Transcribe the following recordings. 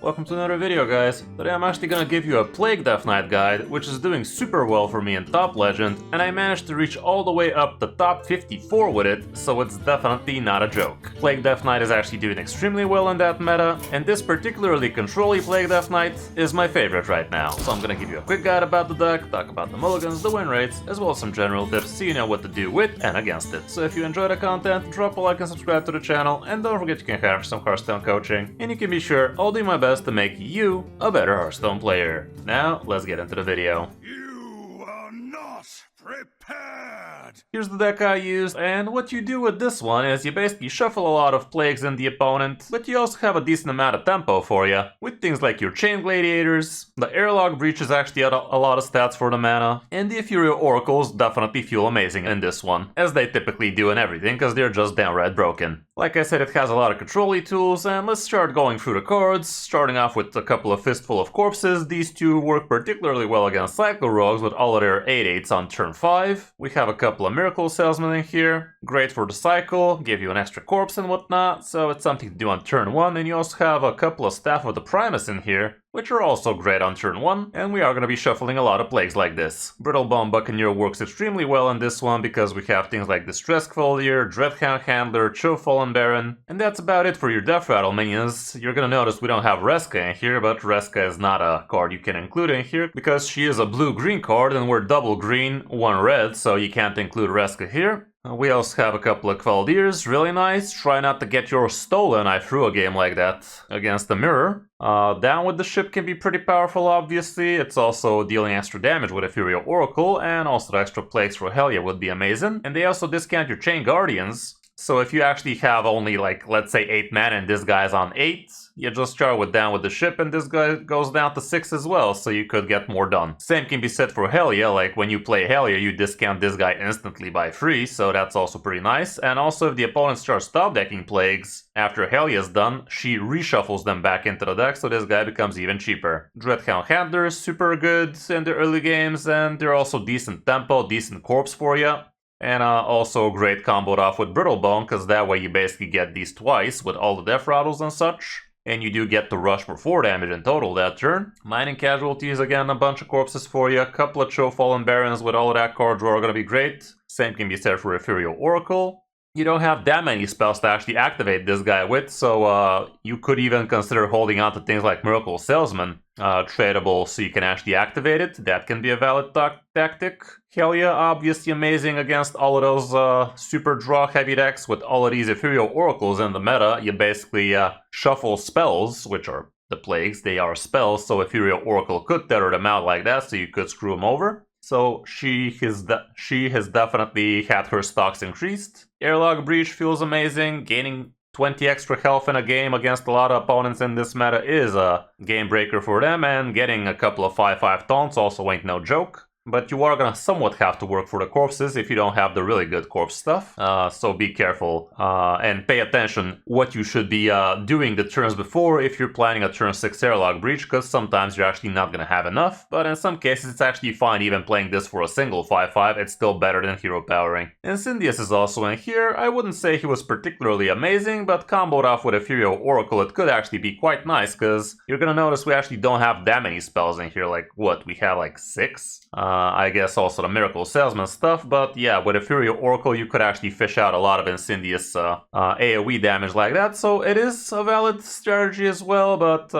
Welcome to another video, guys. Today I'm actually gonna give you a Plague Death Knight guide, which is doing super well for me in Top Legend, and I managed to reach all the way up to top 54 with it, so it's definitely not a joke. Plague Death Knight is actually doing extremely well in that meta, and this particularly controlly Plague Death Knight is my favorite right now. So I'm gonna give you a quick guide about the deck, talk about the mulligans, the win rates, as well as some general tips so you know what to do with and against it. So if you enjoy the content, drop a like and subscribe to the channel, and don't forget you can have some Hearthstone coaching, and you can be sure I'll do my best to make you a better Hearthstone player. Now, let's get into the video. You are not prepared! Here's the deck I used, and what you do with this one is you basically shuffle a lot of plagues in the opponent, but you also have a decent amount of tempo for you, with things like your Chain Gladiators, the Airlock Breach is actually a lot of stats for the mana, and the Ethereal Oracles definitely feel amazing in this one, as they typically do in everything, because they're just downright broken. Like I said, it has a lot of control-y tools, and let's start going through the cards, starting off with a couple of Fistful of Corpses. These two work particularly well against Cycle Rogues with all of their 8/8s on turn 5. We have a couple of Miracle Salesmen in here, great for the cycle, give you an extra corpse and whatnot, so it's something to do on turn 1, and you also have a couple of Staff of the Primus in here, which are also great on turn 1, and we are going to be shuffling a lot of plagues like this. Brittlebone Buccaneer works extremely well in this one because we have things like Distress Cavalier, Dreadhound Handler, Chill Fallen Baron, and that's about it for your Death Rattle minions. You're gonna notice we don't have Reska in here, but Reska is not a card you can include in here because she is a blue-green card and we're double green, one red, so you can't include Reska here. We also have a couple of Cavaliers, really nice. Try not to get yours stolen, I threw a game like that against the mirror. Down with the ship can be pretty powerful, obviously. It's also dealing extra damage with Ethereal Oracle, and also the extra plagues for Helya would be amazing. And they also discount your Chain Guardians. So if you actually have only, like, let's say 8 mana and this guy's on 8, you just start with down with the ship and this guy goes down to 6 as well, so you could get more done. Same can be said for Helya, like when you play Helya you discount this guy instantly by 3, so that's also pretty nice. And also if the opponent starts top decking plagues, after Helya's done, she reshuffles them back into the deck, so this guy becomes even cheaper. Dreadhound Handler is super good in the early games, and they're also decent tempo, decent corpse for you. And also great comboed off with Brittlebone, because that way you basically get these twice with all the death rattles and such. And you do get to rush for 4 damage in total that turn. Mining Casualties, again, a bunch of corpses for you. A couple of Chill Fallen Barons with all of that card draw are going to be great. Same can be said for Ethereal Oracle. You don't have that many spells to actually activate this guy with, so you could even consider holding on to things like Miracle Salesman, tradable so you can actually activate it. That can be a valid tactic. Helya, obviously amazing against all of those super draw heavy decks with all of these Ethereal Oracles in the meta. You basically shuffle spells, which are the plagues, they are spells, so Ethereal Oracle could tether them out like that, so you could screw them over. So she has definitely had her stocks increased. Airlock Breach feels amazing. Gaining 20 extra health in a game against a lot of opponents in this meta is a game breaker for them, and getting a couple of 5/5 taunts also ain't no joke. But you are gonna somewhat have to work for the corpses if you don't have the really good corpse stuff. So be careful and pay attention what you should be doing the turns before if you're planning a turn 6 Airlock Breach, because sometimes you're actually not gonna have enough. But in some cases it's actually fine even playing this for a single 5/5, it's still better than hero powering. Incendius is also in here. I wouldn't say he was particularly amazing, but comboed off with Ethereal Oracle it could actually be quite nice, because you're gonna notice we actually don't have that many spells in here. Like, what, we have like 6? I guess also the Miracle Salesman stuff, but yeah, with Ethereal Oracle you could actually fish out a lot of Incendious AoE damage like that, so it is a valid strategy as well, but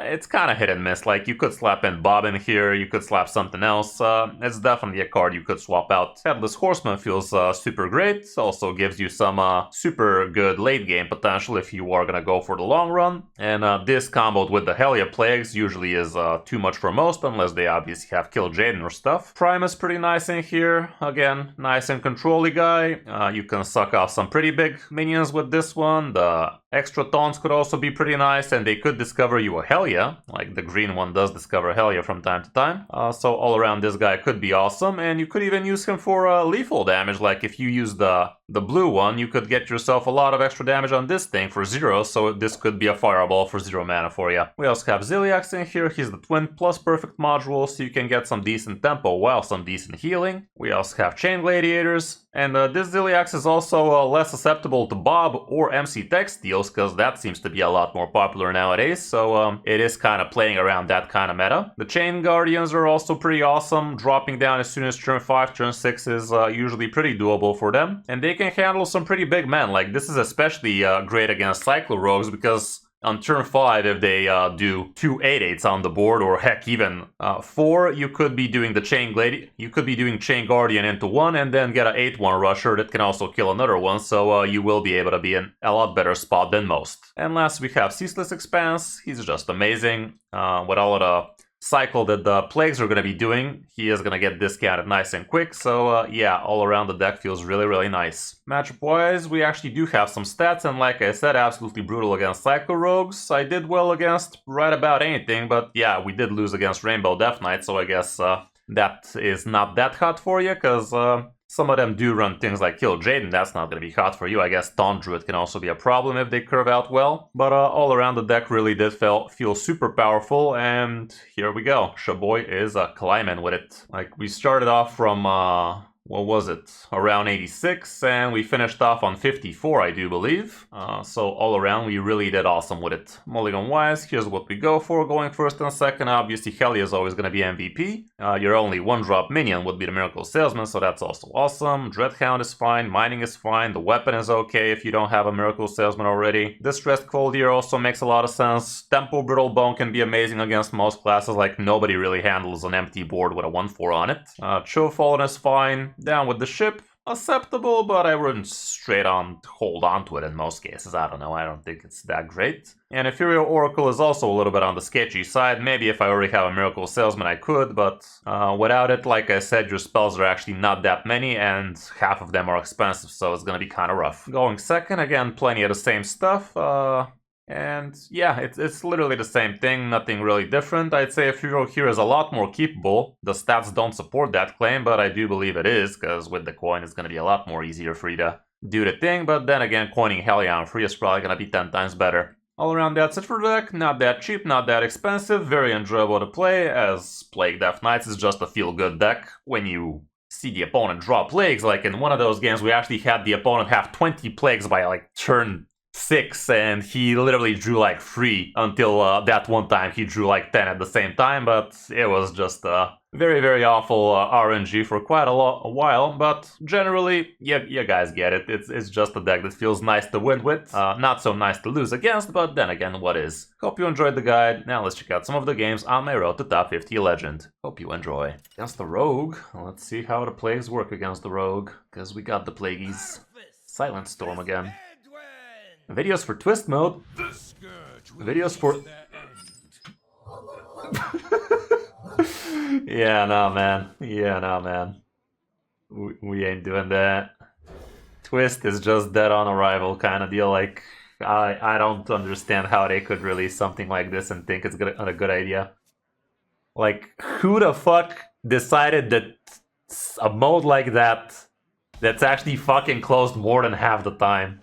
it's kind of hit and miss. Like, you could slap in Bob in here, you could slap something else. It's definitely a card you could swap out. Headless Horseman feels super great, also gives you some super good late game potential if you are gonna go for the long run, and this comboed with the Helya Plagues usually is too much for most, unless they obviously have Kill Jaden or stuff. Primus pretty nice in here, again, nice and control-y guy. You can suck off some pretty big minions with this one. The extra taunts could also be pretty nice, and they could discover you a Helya, like the green one does discover Helya from time to time. So all around this guy could be awesome, and you could even use him for lethal damage. Like if you use the blue one, you could get yourself a lot of extra damage on this thing for 0, so this could be a fireball for 0 mana for you. We also have Ziliax in here. He's the Twin plus perfect module, so you can get some decent tempo while some decent healing. We also have Chain Gladiators, And this Ziliax is also less susceptible to Bob or MC Tech steals, because that seems to be a lot more popular nowadays, so it is kind of playing around that kind of meta. The Chain Guardians are also pretty awesome, dropping down as soon as turn 5, turn 6 is usually pretty doable for them. And they can handle some pretty big men, like this is especially great against Cyclo Rogues, because on turn 5, if they do 2 8/8s on the board, or heck, even 4, you could be doing the Chain Guardian into 1 and then get an 8/1 rusher that can also kill another one, so you will be able to be in a lot better spot than most. And last we have Ceaseless Expanse. He's just amazing. With all of the cycle that the Plagues are going to be doing, he is going to get discounted nice and quick, so yeah, all around the deck feels really nice. Matchup wise, we actually do have some stats, and like I said, absolutely brutal against Cyclo Rogues. I did well against right about anything, but yeah, we did lose against Rainbow Death Knight, so I guess that is not that hot for you, because some of them do run things like Kill Jaden, that's not going to be hot for you. I guess Taunt Druid can also be a problem if they curve out well. But all around the deck really did feel super powerful, and here we go. Shaboy is climbing with it. Like, we started off from, what was it, around 86, and we finished off on 54, I do believe. So all around, we really did awesome with it. Mulligan-wise, here's what we go for, going first and second. Obviously, Heli is always going to be MVP. Your only one-drop minion would be the Miracle Salesman, so that's also awesome. Dreadhound is fine, Mining is fine, the weapon is okay if you don't have a Miracle Salesman already. Distressed Cold here also makes a lot of sense. Tempo Brittle Bone can be amazing against most classes, like nobody really handles an empty board with a 1/4 on it. Cho Fallen is fine. Down with the ship, acceptable, but I wouldn't straight on hold on to it in most cases. I don't know, I don't think it's that great. And Ethereal Oracle is also a little bit on the sketchy side. Maybe if I already have a Miracle Salesman I could, but without it, like I said, your spells are actually not that many, and half of them are expensive, so it's gonna be kind of rough. Going second, again, plenty of the same stuff. And yeah, it's literally the same thing, nothing really different. I'd say Hero here is a lot more keepable. The stats don't support that claim, but I do believe it is, because with the coin it's going to be a lot more easier for you to do the thing. But then again, coining Hellion free is probably going to be 10 times better. All around, that's it for the deck. Not that cheap, not that expensive, very enjoyable to play, as Plague Death Knights is just a feel-good deck. When you see the opponent draw Plagues, like in one of those games we actually had the opponent have 20 Plagues by like turn 6, and he literally drew like 3 until that one time he drew like 10 at the same time, but it was just very awful RNG for quite a while. But generally, you guys get it. It's just a deck that feels nice to win with, not so nice to lose against, but then again, what is? Hope you enjoyed the guide. Now let's check out some of the games on my road to top 50 legend. Hope you enjoy. Against the Rogue, let's see how the Plagues work against the Rogue, because we got the Plagueies. Silent Storm again. Videos for Twist mode. Videos for... Yeah, no, man. Yeah, no, man. We ain't doing that. Twist is just dead on arrival kind of deal. Like, I don't understand how they could release something like this and think it's a good idea. Like, who the fuck decided that a mode like that, that's actually fucking closed more than half the time,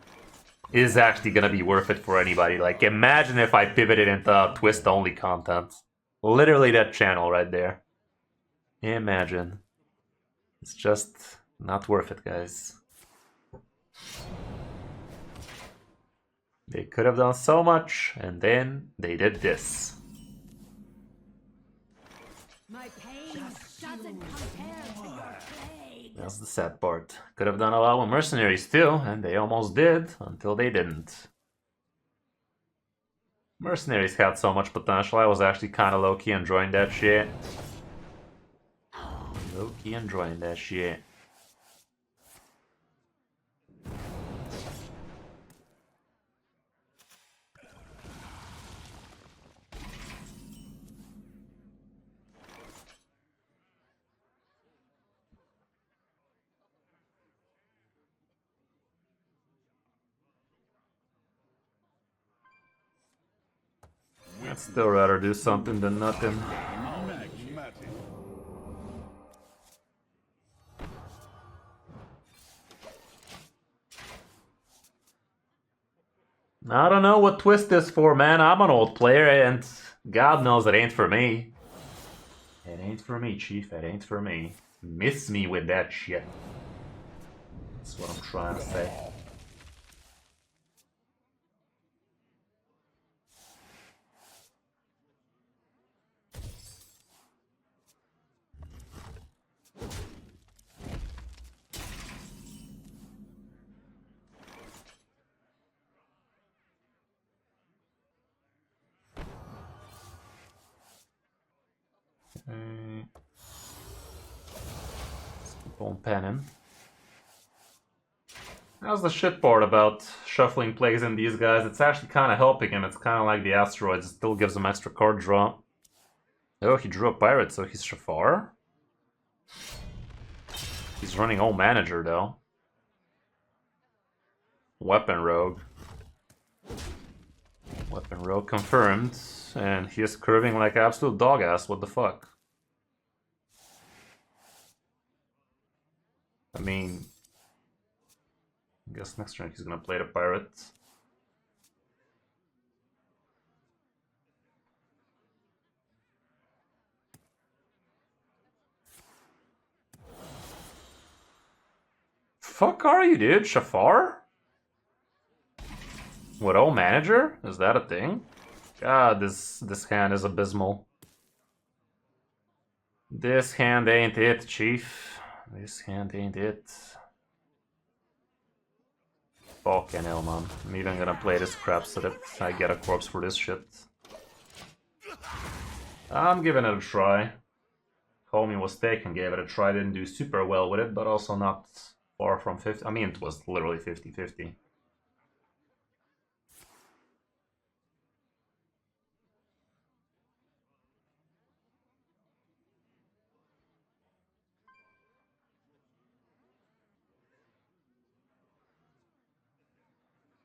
is actually gonna be worth it for anybody? Like, imagine if I pivoted into Twist-only content. Literally that channel right there. Imagine. It's just not worth it, guys. They could have done so much, and then they did this. My pain doesn't compare to your plague. That's the sad part. Could have done a lot with mercenaries too, and they almost did, until they didn't. Mercenaries had so much potential. I was actually kind of low-key enjoying that shit. Low-key enjoying that shit. I'd still rather do something than nothing. I don't know what Twist is for, man. I'm an old player, and God knows it ain't for me. It ain't for me, Chief. It ain't for me. Miss me with that shit. That's what I'm trying to say. Okay. Let's keep on penning. How's the shit part about shuffling plays in these guys? It's actually kind of helping him. It's kind of like the asteroids. It still gives him extra card draw. Oh, he drew a pirate, so he's Shafar. He's running all manager though. Weapon rogue. Weapon rogue confirmed. And he is curving like absolute dog ass. What the fuck? I mean, I guess next turn he's gonna play the pirate. Fuck are you, dude? Shafar? What, oh manager? Is that a thing? God, this hand is abysmal. This hand ain't it, chief. This hand ain't it. Fucking hell, man. I'm even gonna play this crap so that I get a corpse for this shit. I'm giving it a try. Call me mistaken, gave it a try. Didn't do super well with it, but also not far from 50. I mean, it was literally 50-50.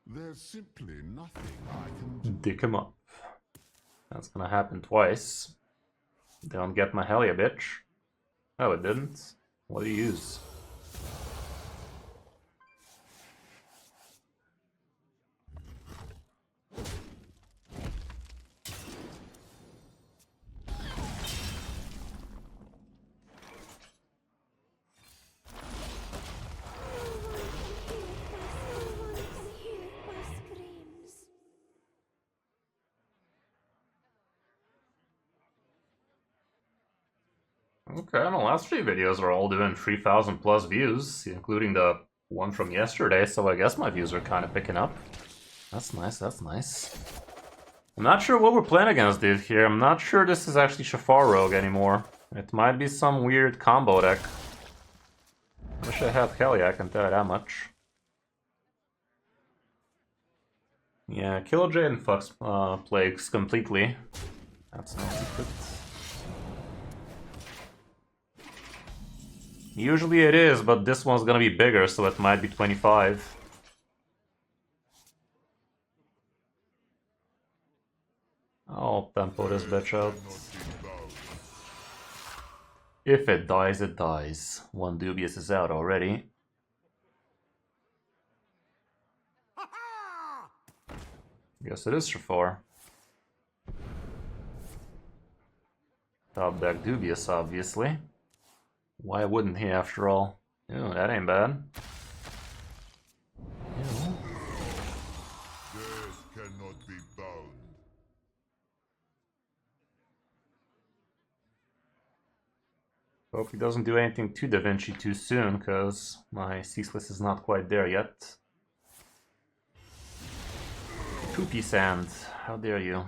There's simply nothing I can do. Dick him up. That's gonna happen twice. Don't get my hell, ya bitch. Oh, it didn't. What do you use? Okay, the last three videos are all doing 3,000 plus views, including the one from yesterday, so I guess my views are kind of picking up. That's nice, that's nice. I'm not sure what we're playing against, dude, here. I'm not sure this is actually Shafar Rogue anymore. It might be some weird combo deck. Wish I had Kelly, I can tell you that much. Yeah, kill Jade and Flux Plagues completely. That's no secret. Usually it is, but this one's gonna be bigger, so it might be 25. I'll tempo this bitch out. If it dies, it dies. One Dubious is out already. Guess it is Shafar. Top deck Dubious, obviously. Why wouldn't he, after all? Ew, that ain't bad. Ew. Death cannot be bound. Hope he doesn't do anything to Da Vinci too soon, because my ceaseless is not quite there yet. Poopy sand, how dare you?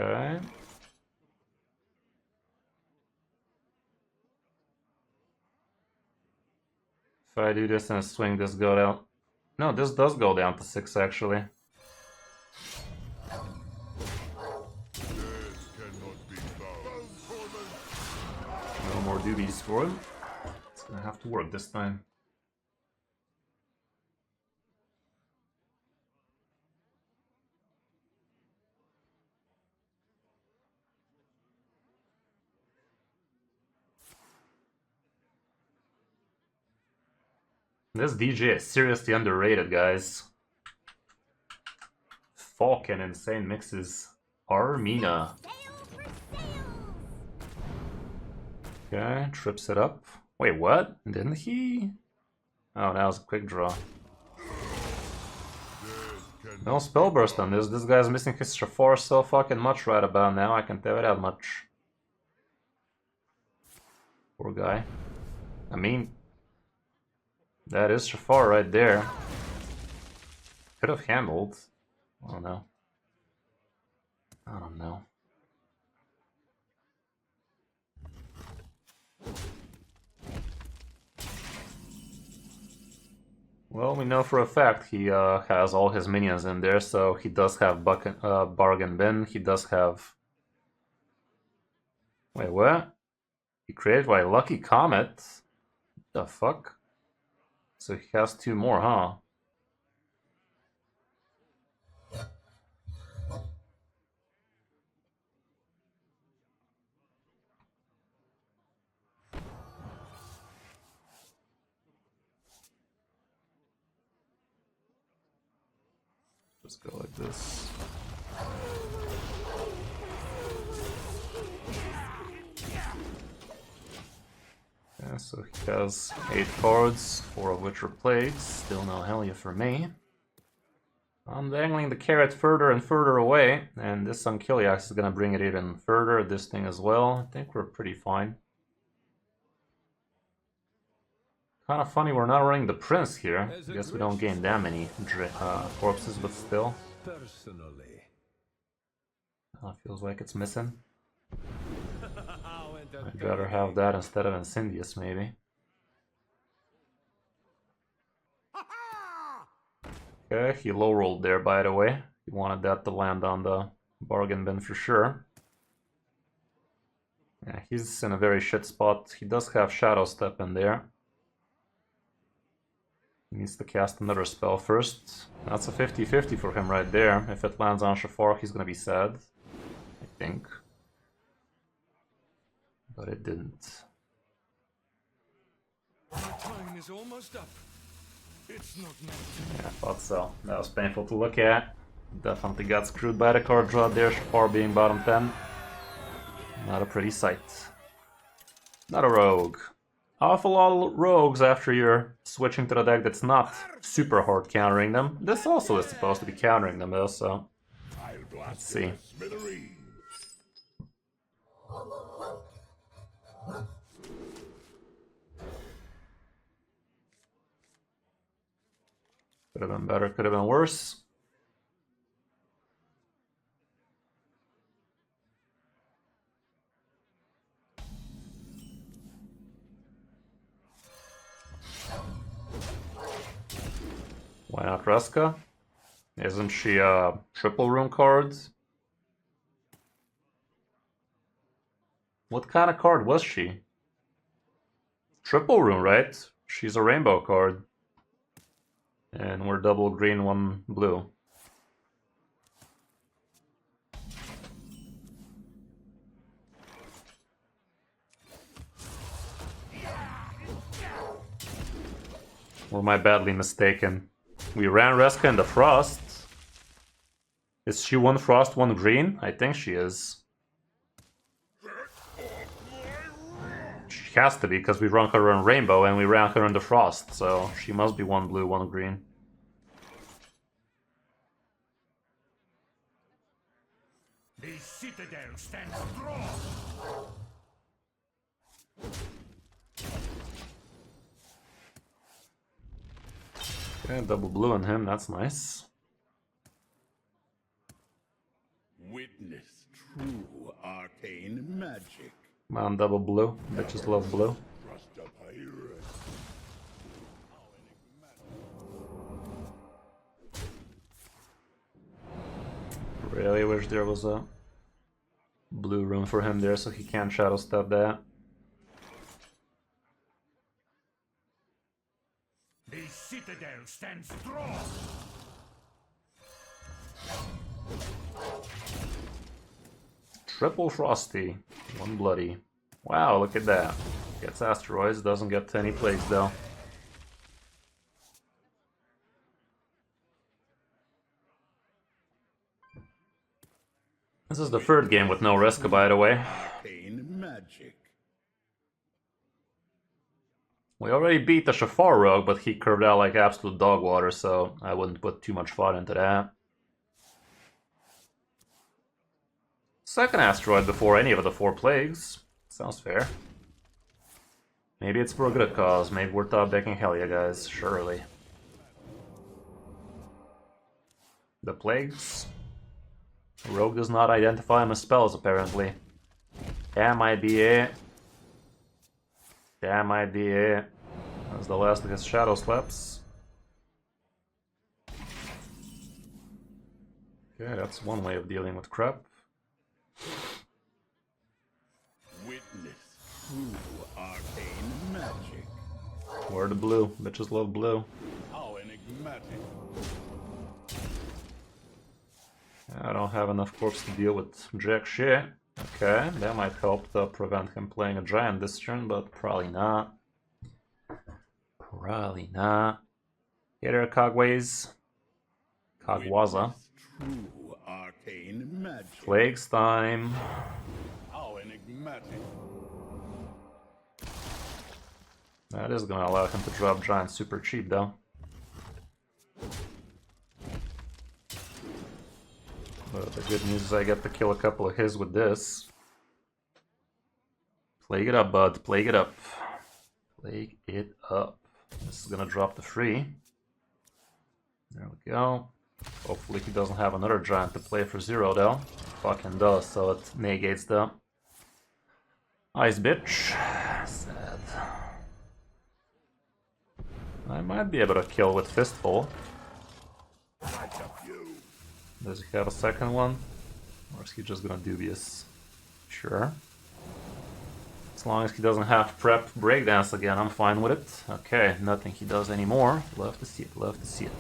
Okay. If I do this and swing this go down... No, this does go down to 6 actually. No more doobies for him. It's gonna have to work this time. This DJ is seriously underrated, guys. Fucking insane mixes. Armina. Sail for sails! Okay, trips it up. Wait, what? Didn't he? Oh, that was a quick draw. No spell burst on this. This guy's missing his Shafar so fucking much right about now. I can tell you that much. Poor guy. I mean, that is Shafar right there. Could have handled. I don't know. I don't know. Well, we know for a fact he has all his minions in there, so he does have bargain bin. He does have. Wait, what? He created by Lucky Comet? The fuck? So he has 2 more, huh? Just go like this. Yeah, so he has 8 cards, 4 of which are plagues. Still no hell yeah for me. I'm dangling the carrot further and further away, and this Unkiliax is gonna bring it even further, this thing as well. I think we're pretty fine. Kind of funny we're not running the Prince here. I guess we don't gain that many corpses, but still. Personally. Feels like it's missing. I'd rather have that instead of Incendious, maybe. Okay, he low rolled there, by the way. He wanted that to land on the bargain bin for sure. Yeah, he's in a very shit spot. He does have Shadow Step in there. He needs to cast another spell first. That's a 50-50 for him right there. If it lands on Shafar, he's gonna be sad. I think. But it didn't. My time is almost up. It's not meant Yeah, I thought so. That was painful to look at. Definitely got screwed by the card draw there, Shafar being bottom 10. Not a pretty sight. Not a rogue. Awful lot of rogues after you're switching to the deck that's not super hard countering them. This also is supposed to be countering them though, so let's see. Could have been better, could have been worse. Why not Reska? Isn't she a triple room card? What kind of card was she? Triple room, right? She's a rainbow card. And we're double green, 1 blue. Or am I badly mistaken? We ran Reska in the Frost. Is she 1 Frost, 1 green? I think she is. She has to be, because we ran her in Rainbow and we ran her in the Frost, so she must be 1 blue, 1 green. The citadel stands strong. Okay, double blue on him, that's nice. Witness true arcane magic. Come on, double blue. Bitches love blue. Trust a pirate. Really wish there was a blue rune for him there so he can't shadow step that. The citadel stands strong. Triple Frosty. 1 bloody. Wow, look at that. Gets asteroids, doesn't get any plagues though. This is the 3rd game with no Reska, by the way. Arcane magic. We already beat the Shafar Rogue, but he curved out like absolute dog water, so I wouldn't put too much thought into that. Second asteroid before any of the 4 plagues. Sounds fair. Maybe it's for a good cause. Maybe we're top decking hell yeah, guys. Surely. The plagues. Rogue does not identify them as spells, apparently. That might be it. That might be it. That's the last of his shadow slaps. Okay, that's one way of dealing with crap. Witness true arcane magic. Where the blue? Bitches love blue. How enigmatic. I don't have enough corpse to deal with jack shit. Okay, that might help to prevent him playing a giant this turn, but probably not. Probably not. Hey there, Cogways. Cogwaza. True arcane magic. Plagues time. How enigmatic. That is gonna allow him to drop giant super cheap, though. But the good news is I get to kill a couple of his with this. Plague it up, bud. Plague it up. Plague it up. This is gonna drop the free. There we go. Hopefully he doesn't have another giant to play for 0, though. Fucking does, so it negates the ice bitch. Sad. I might be able to kill with Fistful. Does he have a second one? Or is he just gonna dubious? Sure. As long as he doesn't have prep breakdance again, I'm fine with it. Okay, nothing he does anymore. Love to see it, love to see it.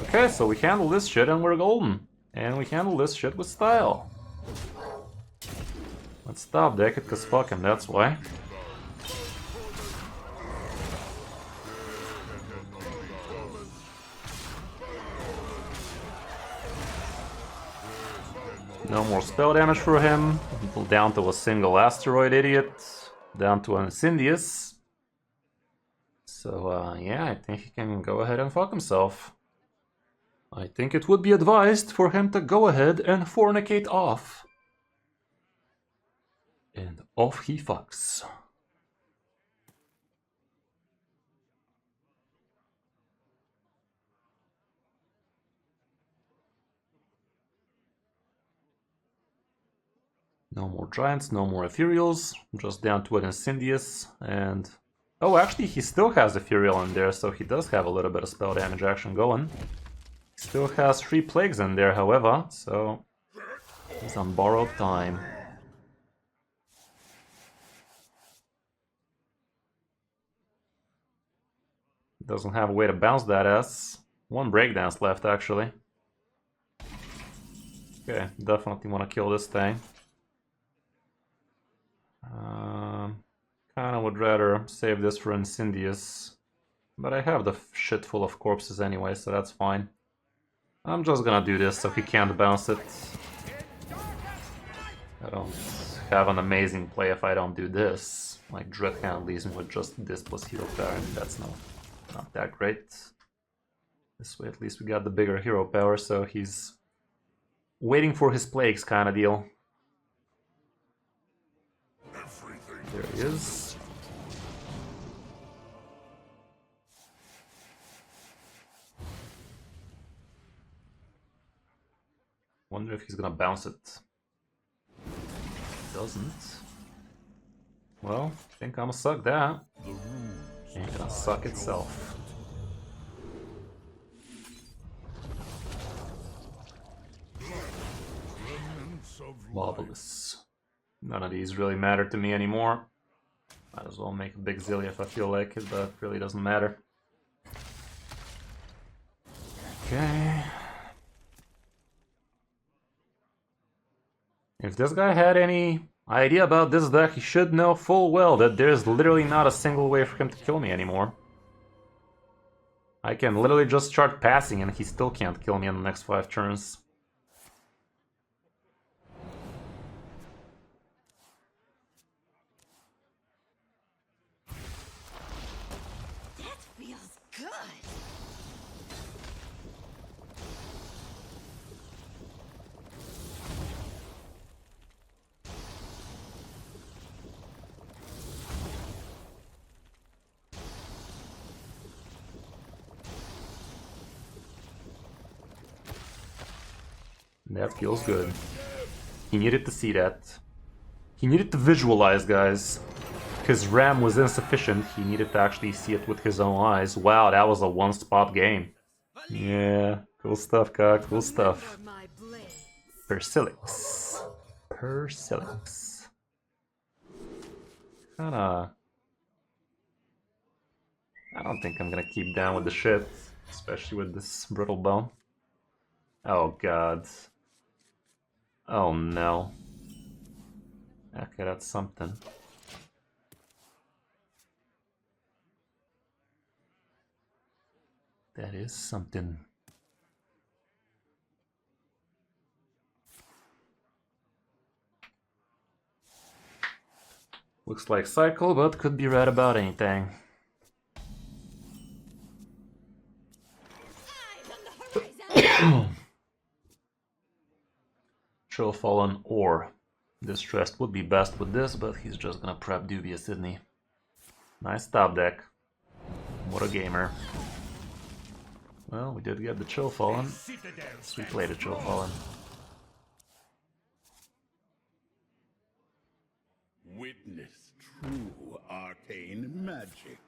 Okay, so we handle this shit and we're golden. And we handle this shit with style. Let's stop deck it, cause fuck him, that's why. No more spell damage for him. Down to a single asteroid idiot. Down to an Incendious. So, yeah, I think he can go ahead and fuck himself. I think it would be advised for him to go ahead and fornicate off. And off he fucks. No more giants, no more ethereals, just down to an Incendious, and... Oh, actually, he still has ethereal in there, so he does have a little bit of spell damage action going. He still has 3 plagues in there, however, so... He's on borrowed time. Doesn't have a way to bounce that ass. 1 breakdance left, actually. Okay, definitely want to kill this thing. Kinda would rather save this for Incendious, but I have the shit full of corpses anyway, so that's fine. I'm just gonna do this so he can't bounce it. I don't have an amazing play if I don't do this. Like Dreadhand leaves me with just this plus hero power, and that's not that great. This way at least we got the bigger hero power, so he's waiting for his plagues kind of deal. There he is. Wonder if he's gonna bounce it. Doesn't. Well, I think I'ma suck that. Ain't gonna suck itself. Marvelous. None of these really matter to me anymore. Might as well make a big Zillia if I feel like it, but it really doesn't matter. Okay. If this guy had any idea about this deck, he should know full well that there's literally not a single way for him to kill me anymore. I can literally just start passing and he still can't kill me in the next 5 turns. That feels good. He needed to see that. He needed to visualize, guys. His RAM was insufficient. He needed to actually see it with his own eyes. Wow, that was a one-spot game. Yeah, cool stuff, Kak. Cool stuff. Persilix. Persilix. Kinda... I don't think I'm gonna keep down with the shit. Especially with this brittle bone. Oh god. Oh no. Okay, that's something. That is something. Looks like cycle, but could be right about anything. Chill Fallen or Distressed would be best with this, but he's just gonna prep Dubious, isn't he? Nice top deck. What a gamer. Well, we did get the Chill Fallen. So we played the Chill Fallen. Witness true arcane magic.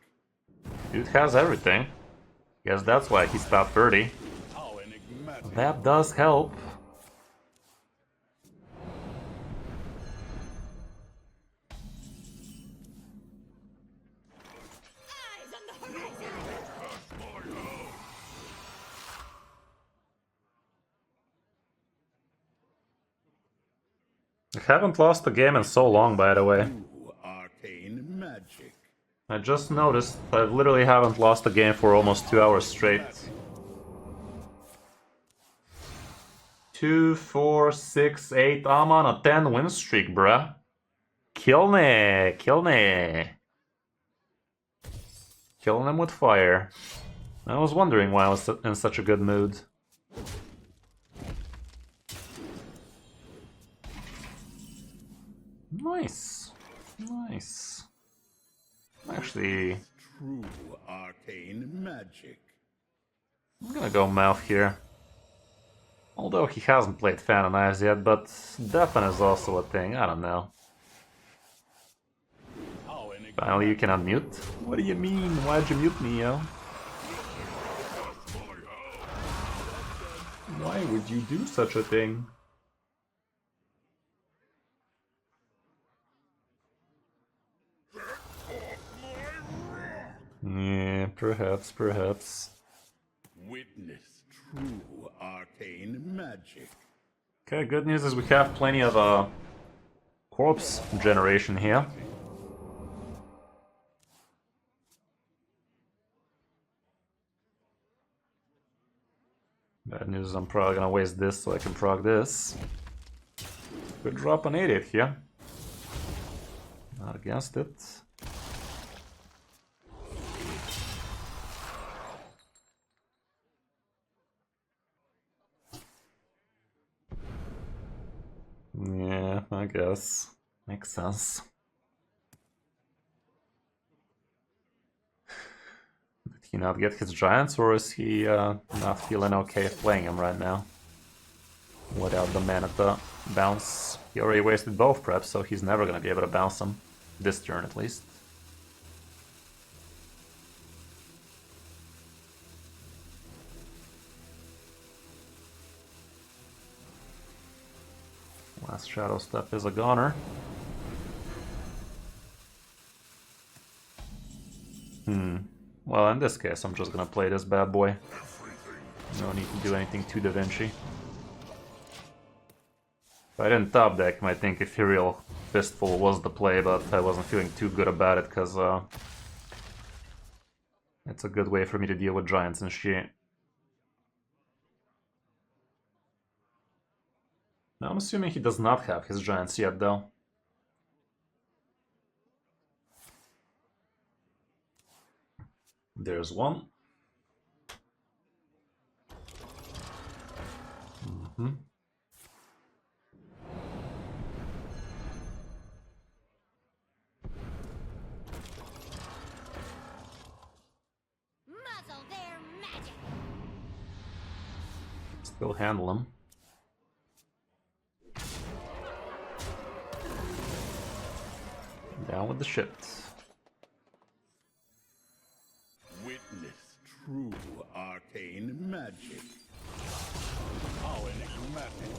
Dude has everything. Guess that's why he's top 30. How enigmatic. That does help. I haven't lost a game in so long, by the way. True arcane magic. I just noticed I literally haven't lost a game for almost 2 hours straight. 2, 4, 6, 8. I'm on a 10 win streak, bruh. Kill me! Kill me! Killing them with fire. I was wondering why I was in such a good mood. Nice. Nice. Actually, True arcane magic. I'm gonna go Mouth here. Although he hasn't played Fan and Knives yet, but Deafen is also a thing, I don't know. How enigmatic. Finally you can unmute? What do you mean? Why'd you mute me, yo? Why would you do such a thing? Yeah, perhaps, perhaps. Witness true arcane magic. Okay, good news is we have plenty of corpse generation here. Bad news is I'm probably gonna waste this so I can proc this. Could drop an 8-8 here. Not against it. Yeah, I guess. Makes sense. Did he not get his giants, or is he not feeling okay playing him right now? Without the mana to bounce. He already wasted both preps, so he's never gonna be able to bounce them. This turn at least. Last Shadow Step is a goner. Well, in this case, I'm just gonna play this bad boy. No need to do anything too Da Vinci. If I didn't top deck, I might think Ethereal Fistful was the play, but I wasn't feeling too good about it, because it's a good way for me to deal with giants and shit. Now, I'm assuming he does not have his giants yet, though. There's one. Muzzle their magic. Still handle him. the shit. Witness true arcane magic. How enigmatic.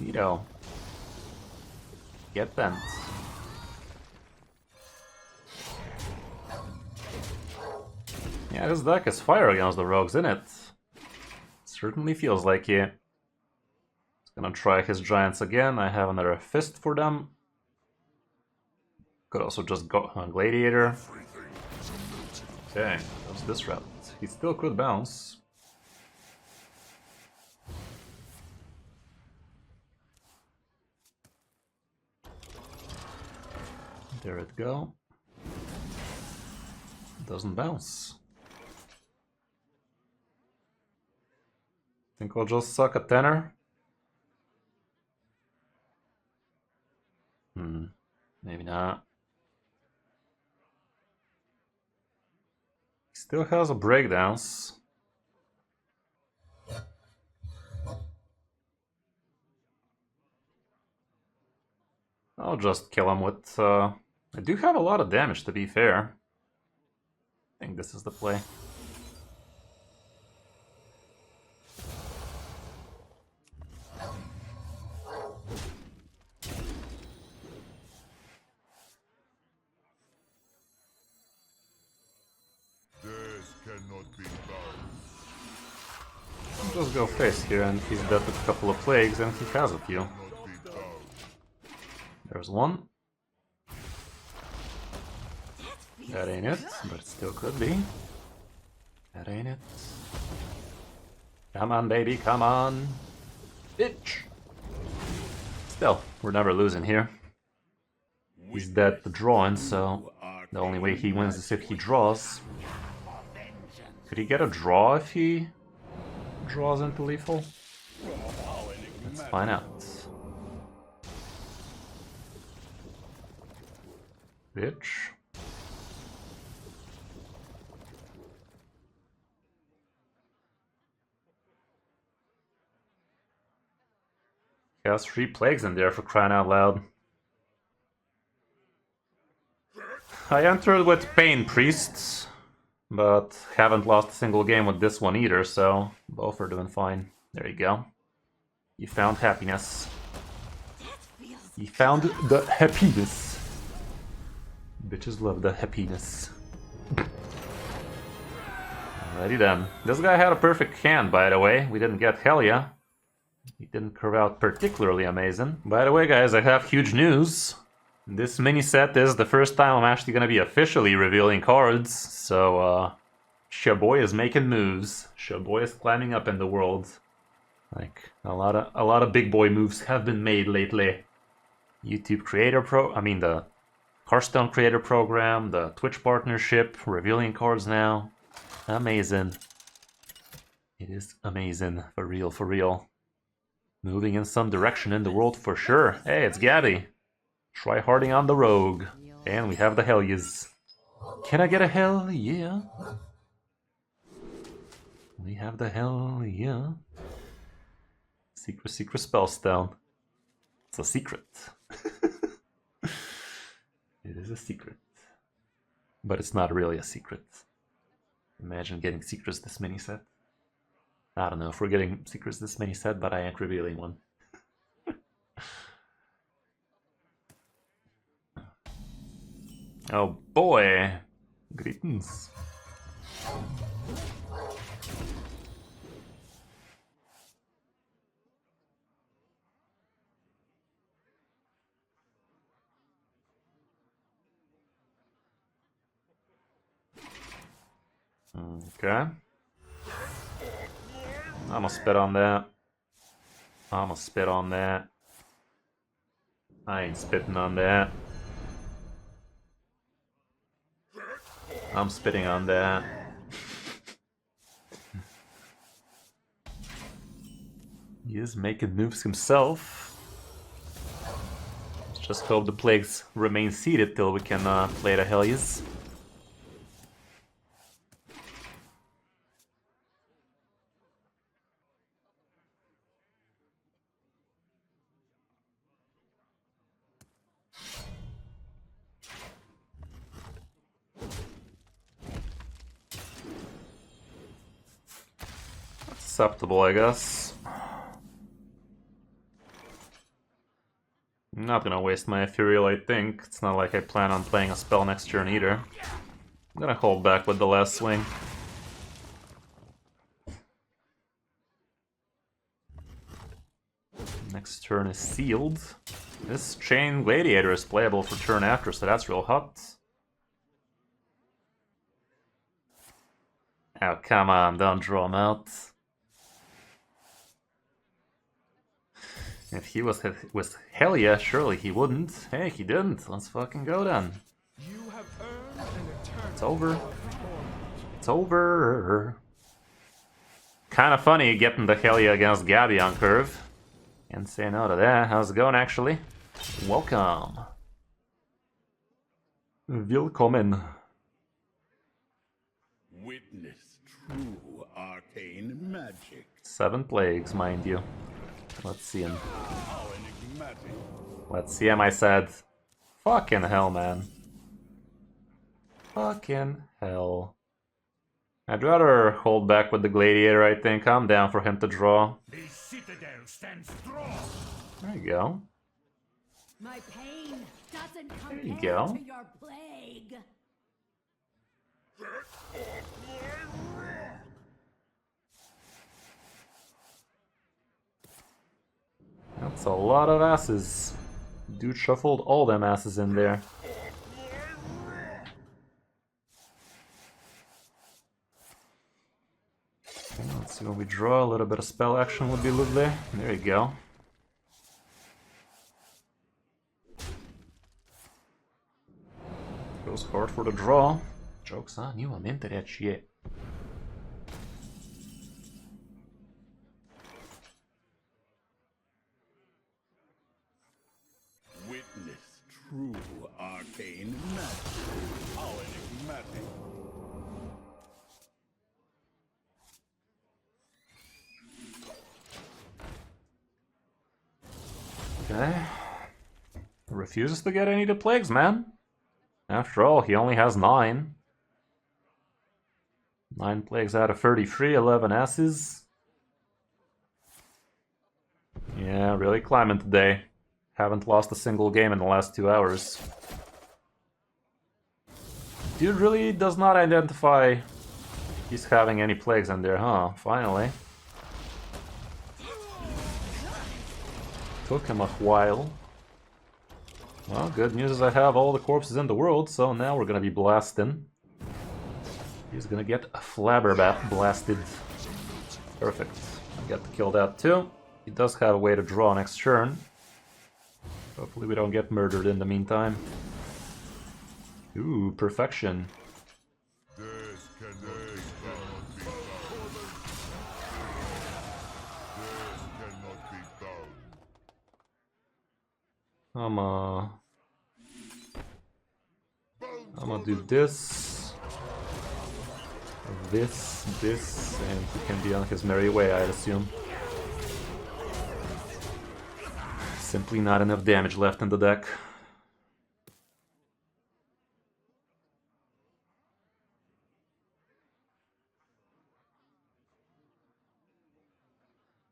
Neato. Get bent. Yeah, this deck is fire against the rogues, isn't it? Certainly feels like it. He's gonna try his giants again. I have another fist for them. Could also just go on gladiator. Okay, that's this route. He still could bounce. There it go. Doesn't bounce. Think I'll just suck a tenor. Maybe not. He still has a breakdowns. I'll just kill him with... I do have a lot of damage, to be fair. I think this is the play. I'll just go face here, and he's dead with a couple of plagues, and he has a few. There's one. That ain't it, but it still could be. That ain't it. Come on, baby, come on. Bitch! Still, we're never losing here. He's dead to drawing, so the only way he wins is if he draws. Could he get a draw if he draws into lethal? Let's find out. Bitch. He has 3 plagues in there, for crying out loud. I entered with Pain Priests, but haven't lost a single game with this one either, so both are doing fine. There you go. You found happiness. You found the happiness. Bitches love the happiness. Alrighty then. This guy had a perfect hand, by the way. We didn't get Helia. He didn't curve out particularly amazing. By the way, guys, I have huge news. This mini set is the first time I'm actually going to be officially revealing cards, so Shaboy is making moves. Shaboy is climbing up in the world. Like a lot of big boy moves have been made lately. YouTube Creator the Hearthstone Creator Program, the Twitch partnership, revealing cards now. Amazing. It is amazing, for real, for real. Moving in some direction in the world for sure. Hey, it's Gabby. Try harding on the rogue. And we have the Hellies. Can I get a hell yeah? We have the hell yeah. Secret spellstone. It's a secret. It is a secret. But it's not really a secret. Imagine getting secrets this mini set. I don't know if we're getting secrets this many set, but I ain't revealing one. Oh boy! Greetings. Okay. I'ma spit on that. I'ma spit on that. I ain't spitting on that. I'm spitting on that. He is making moves himself. Let's just hope the plagues remain seated till we can play the Hellies. acceptable, I guess. I'm not gonna waste my Ethereal, I think. It's not like I plan on playing a spell next turn either. I'm gonna hold back with the last swing. Next turn is sealed. This Chain Gladiator is playable for turn after, so that's real hot. Oh, come on, don't draw him out. If he was with hell yeah, surely he wouldn't. Hey, he didn't. Let's fucking go then. You have earned an eternal. It's over. It's over. Kind of funny getting the hell yeah against Gabby on curve. Can't say no to that. How's it going, actually? Welcome. Willkommen. Witness true arcane magic. 7 plagues, mind you. Let's see him. How enigmatic. Let's see him, I said. Fucking hell, man. Fucking hell. I'd rather hold back with the Gladiator, I think. I'm down for him to draw. The citadel stands strong. There you go. My pain doesn't There you compare go. to your plague. That's a lot of asses. Dude shuffled all them asses in there. Okay, let's see when we draw. A little bit of spell action would be lovely. There you go. Goes hard for the draw. Joke's on you, I'm into that shit. Witness true arcane magic. How enigmatic. Okay. Refuses to get any of the plagues, man. After all, he only has 9. 9 plagues out of 33, 11 asses. Yeah, really climbing today. Haven't lost a single game in the last 2 hours. Dude really does not identify he's having any plagues in there, huh? Finally. Took him a while. Well, good news is I have all the corpses in the world, so now we're gonna be blasting. He's gonna get a flabberbat blasted. Perfect. I get to kill that too. He does have a way to draw next turn. Hopefully we don't get murdered in the meantime. Ooh, perfection. I'm gonna do this, and he can be on his merry way, I'd assume. Simply not enough damage left in the deck.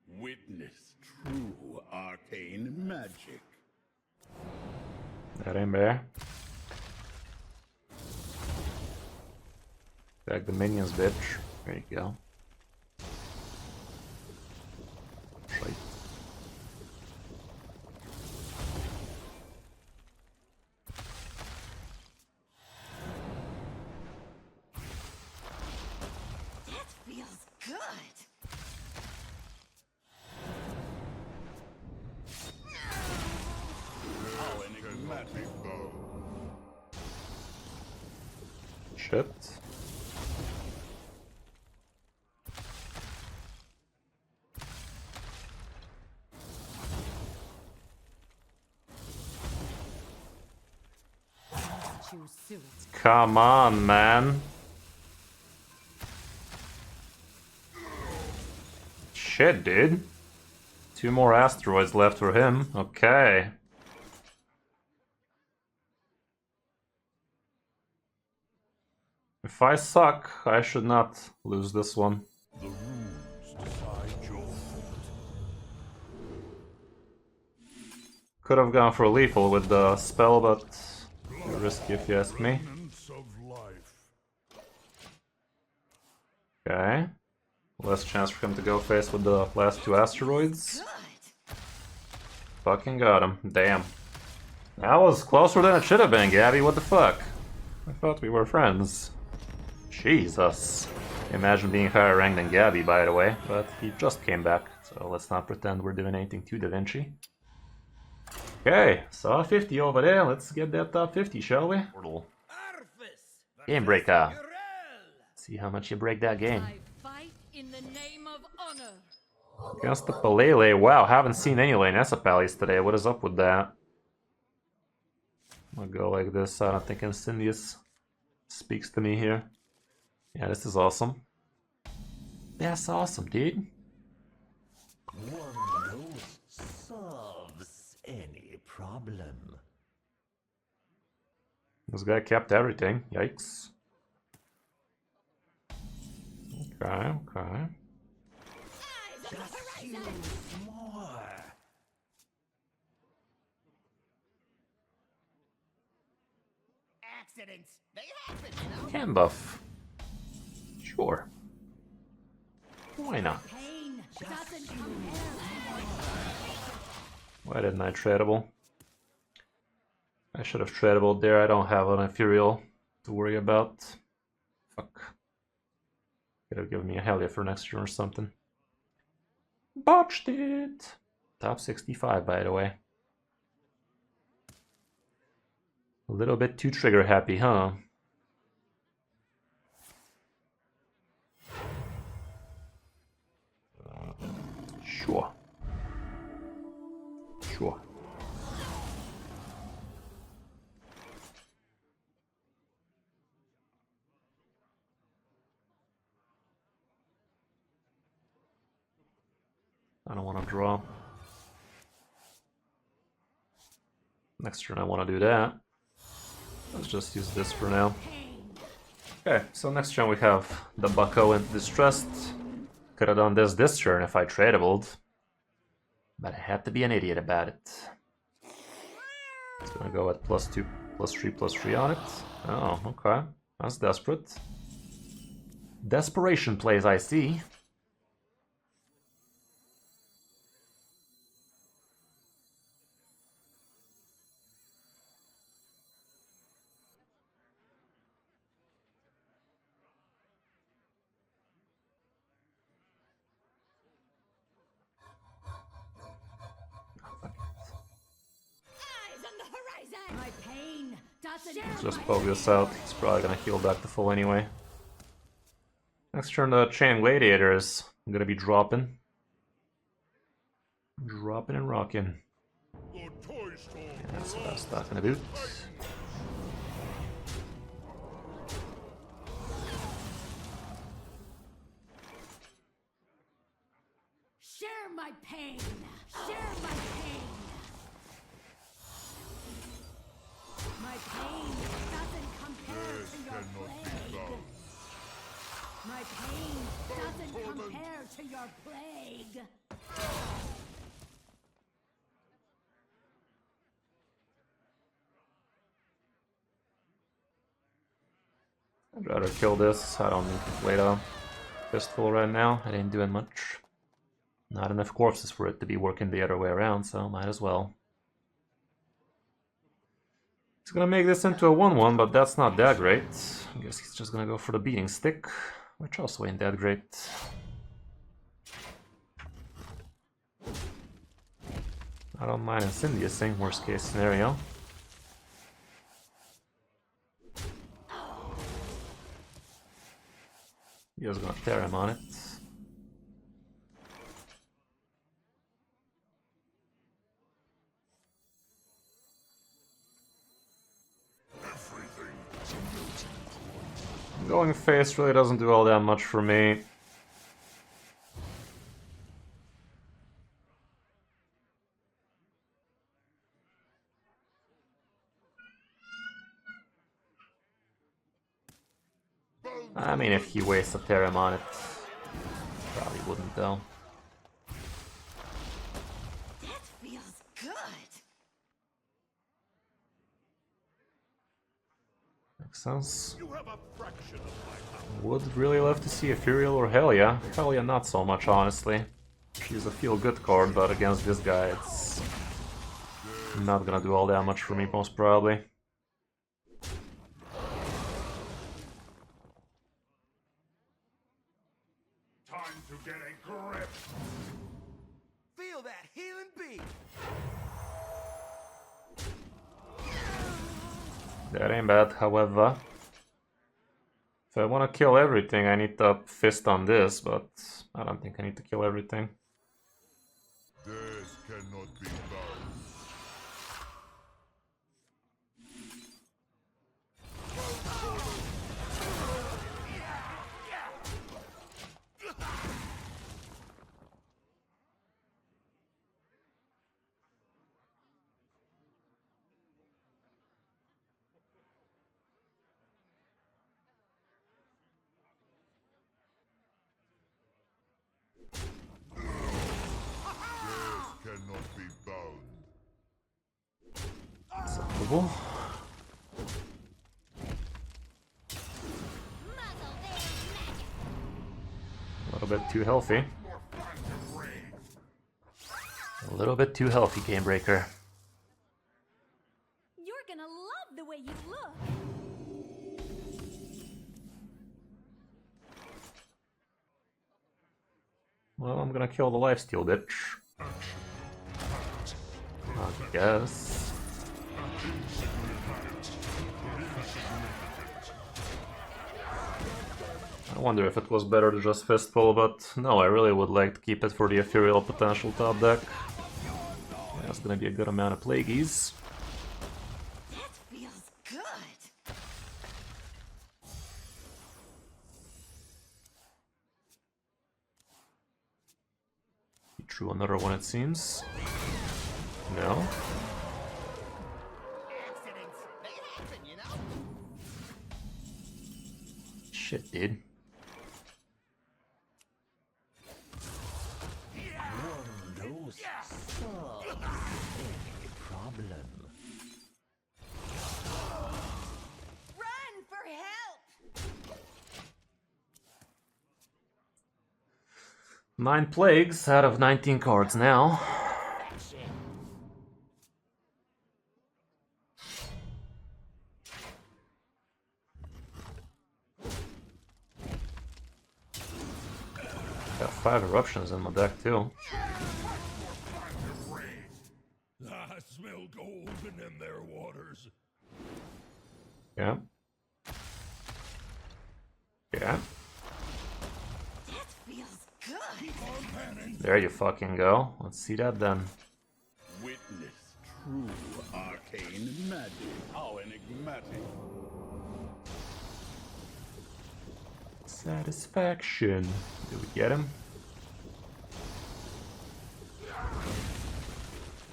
Witness true arcane magic. That ain't bad. Back the minions, bitch. There you go. Right. That feels good. How enigmatic. Shit. Choose suit. Come on, man. Shit, dude. 2 more asteroids left for him. Okay. If I suck, I should not lose this one. The runes decide Could have gone for lethal with the spell, but risky if you ask me. Okay. Less chance for him to go face with the last two asteroids. Fucking got him. Damn. That was closer than it should have been, Gabby. What the fuck? I thought we were friends. Jesus. Imagine being higher ranked than Gabby, by the way, but he just came back, so let's not pretend we're doing anything too Da Vinci. Okay, saw 50 over there. Let's get that top 50, shall we? Portal. Game breaker. See how much you break that game. I fight in the name of honor. Against the Palele. Wow, haven't seen any lane Essapalis today. What is up with that? I'm gonna go like this. I don't think Incendius speaks to me here. Yeah, this is awesome. That's awesome, dude. One dose solves any problem. This guy kept everything. Yikes. Okay, okay. More. Accidents, they happen, you know? Can buff. Sure. Why not? Pain doesn't compare. Why didn't I tradable? I should have tradable there. I don't have an Ethereal to worry about. Fuck. Could have given me a Hellia for next turn or something. Botched it! Top 65, by the way. A little bit too trigger happy, huh? Sure. Sure. I don't want to draw. Next turn I want to do that. Let's just use this for now. Okay, so next turn we have the Bucko and Distressed. Could have done this turn if I tradabled. But I had to be an idiot about it. It's gonna go at +2, +3 on it. Oh, okay. That's desperate. Desperation plays, I see. My pain doesn't Let's just poke this out. It's probably gonna heal back to full anyway. Next turn, the Chain Gladiators. I'm gonna be dropping. Dropping and rocking. The toy store. And that's what I was talking about. share my pain. Share my pain. My pain doesn't compare to your plague. My pain doesn't compare to your plague. I'd rather kill this. I don't need to wait a fistful right now. It ain't doing much. Not enough corpses for it to be working the other way around, so might as well. He's gonna make this into a 1-1, but that's not that great. I guess he's just gonna go for the beating stick, which also ain't that great. I don't mind Incendiusing, worst case scenario. He was gonna tear him on it. Going face really doesn't do all that much for me. I mean, if he wastes a Terram on it, probably wouldn't though. That feels good. Makes sense. You have a fraction of my power. Would really love to see Ethereal or Helia. Helia not so much, honestly. She's a feel-good card, but against this guy it's not gonna do all that much for me, most probably. Time to get a grip. Feel that healing beat. That ain't bad, however. If I want to kill everything, I need to fist on this, but I don't think I need to kill everything. Death cannot be bound. Cannot be bound. Acceptable. A little bit too healthy. A little bit too healthy, Game Breaker. You're gonna love the way you look. Well, I'm gonna kill the lifesteal bitch. I guess. I wonder if it was better to just fistful, but no, I really would like to keep it for the ethereal potential top deck. That's gonna be a good amount of plagueies. That feels good. He drew another one, it seems. No. Accidents, they happen, you know? Shit, dude. One dose solves any problem. Run for help! 9 plagues out of 19 cards now. Got 5 eruptions in my deck too. I smell golden in their waters. Yeah. Yeah. That feels good. There you fucking go. Let's see that then. Witness true arcane magic. How enigmatic. Satisfaction. Did we get him?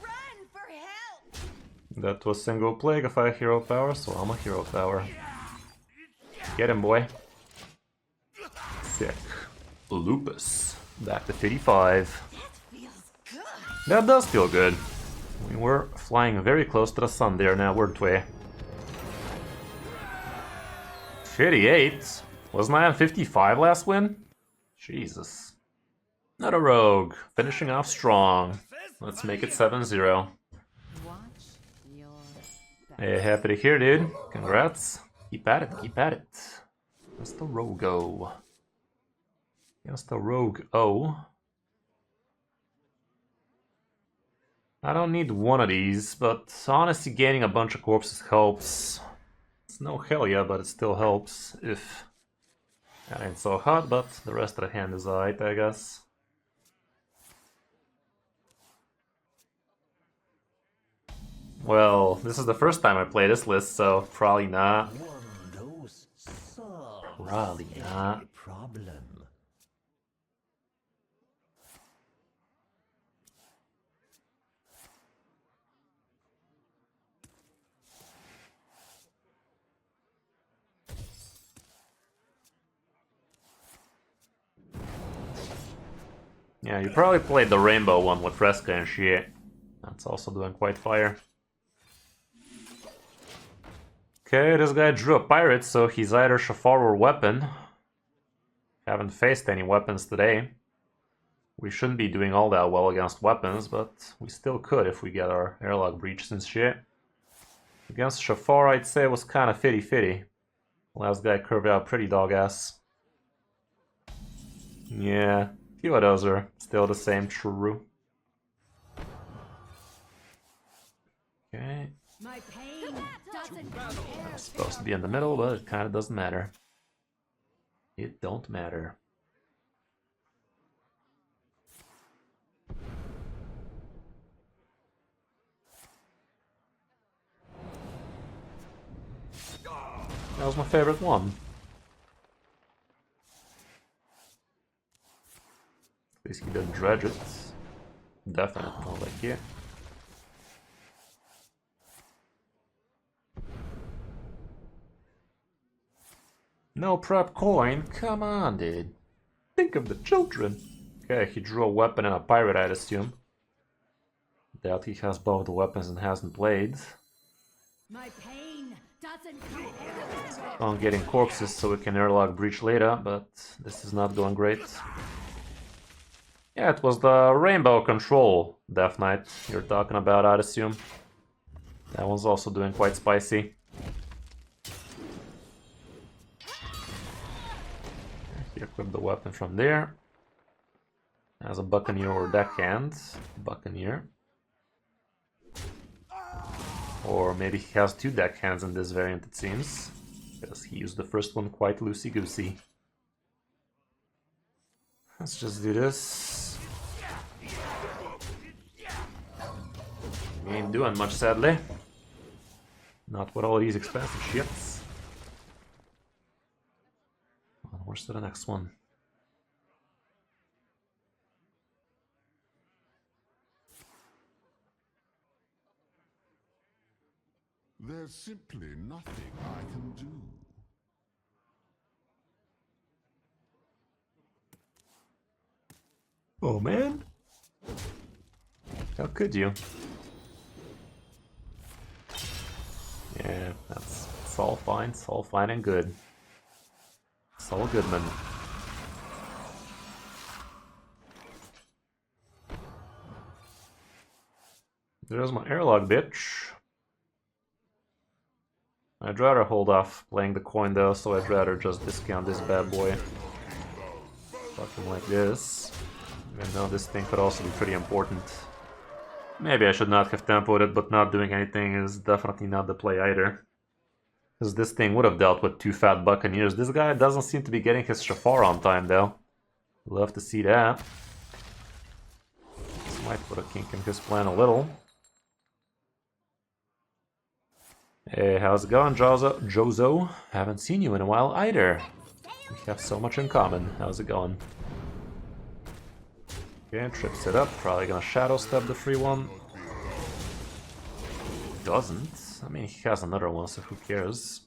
Run for help! That was single plague if I hero power, so I'm a hero power. Get him, boy. Sick. Lupus. Back to 55. That feels good. That does feel good. We were flying very close to the sun there now, weren't we? 58? Wasn't I on 55 last win? Jesus. Not a rogue. Finishing off strong. Let's make it 7-0. Watch your back. Hey, happy to hear, dude. Congrats. Keep at it, keep at it. That's the Rogue-O. That's the Rogue-O. I don't need one of these, but honestly gaining a bunch of corpses helps. It's no Helia, but it still helps if that ain't so hot, but the rest of the hand is alright, I guess. Well, this is the first time I play this list, so probably not. One dose solves Probably not. any problem. Yeah, you probably played the rainbow one with Fresca and shit. That's also doing quite fire. Okay, this guy drew a pirate, so he's either Shafar or weapon. Haven't faced any weapons today. We shouldn't be doing all that well against weapons, but we still could if we get our airlock breaches and shit. Against Shafar, I'd say it was kind of fitty-fitty. Last guy curved out pretty dog ass. Yeah, a few of those are still the same, true. Okay. My pain doesn't compare It's supposed to be in the middle, but it kind of doesn't matter. It don't matter. That was my favorite one. At least he didn't dredge it. Definitely not like here. No prep coin? Come on, dude. Think of the children. Okay, he drew a weapon and a pirate, I'd assume. Doubt he has both the weapons and hasn't played. My pain doesn't compare On getting corpses so we can airlock breach later, but this is not going great. Yeah, it was the rainbow control Death Knight you're talking about, I'd assume. That one's also doing quite spicy. He equipped the weapon from there. As a Buccaneer or deckhand. Buccaneer. Or maybe he has two deckhands in this variant, it seems. Because he used the first one quite loosey-goosey. Let's just do this. We ain't doing much, sadly. Not with all these expensive shits. Where's the next one? There's simply nothing I can do. Oh man? How could you? Yeah, it's all fine. It's all fine and good. It's all good, man. There's my airlock, bitch. I'd rather hold off playing the coin though, so I'd rather just discount this bad boy. Fucking like this. Even though this thing could also be pretty important. Maybe I should not have tempoed it, but not doing anything is definitely not the play either. Because this thing would have dealt with two fat Buccaneers. This guy doesn't seem to be getting his Shafar on time though. Love to see that. This might put a kink in his plan a little. Hey, how's it going, Jozo? Haven't seen you in a while either. We have so much in common. How's it going? Okay, trips it up. Probably gonna shadow step the free one. Doesn't. I mean, he has another one, so who cares?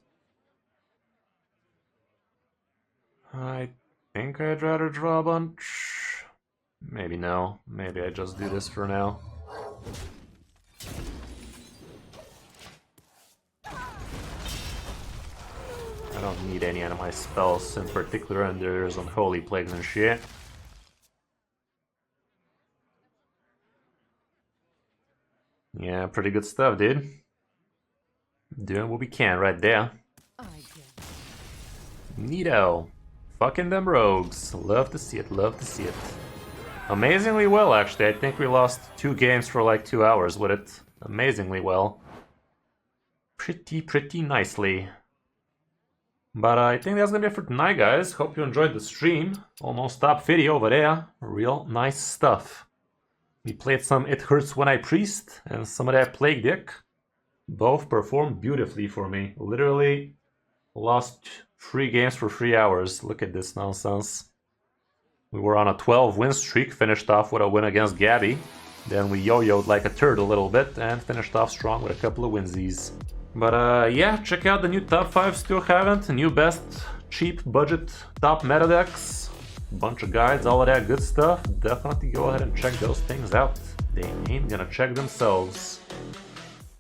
I think I'd rather draw a bunch. Maybe no. Maybe I just do this for now. I don't need any of my spells in particular, and there's unholy plagues and shit. Yeah, pretty good stuff, dude. Doing what we can right there. Neato. Fucking them rogues. Love to see it, love to see it. Amazingly well, actually. I think we lost 2 games for like 2 hours with it. Amazingly well. Pretty nicely. But I think that's gonna be it for tonight, guys. Hope you enjoyed the stream. Almost top video over there. Real nice stuff. We played some It Hurts When I Priest and some of that Plague deck. Both performed beautifully for me. Literally lost 3 games for 3 hours. Look at this nonsense. We were on a 12 win streak, finished off with a win against Gabby. Then we yo-yoed like a turd a little bit and finished off strong with a couple of winsies. But yeah, check out the new top 5 still haven't. New best, cheap, budget, top meta decks. Bunch of guides, all of that good stuff. Definitely go ahead and check those things out. They ain't gonna check themselves.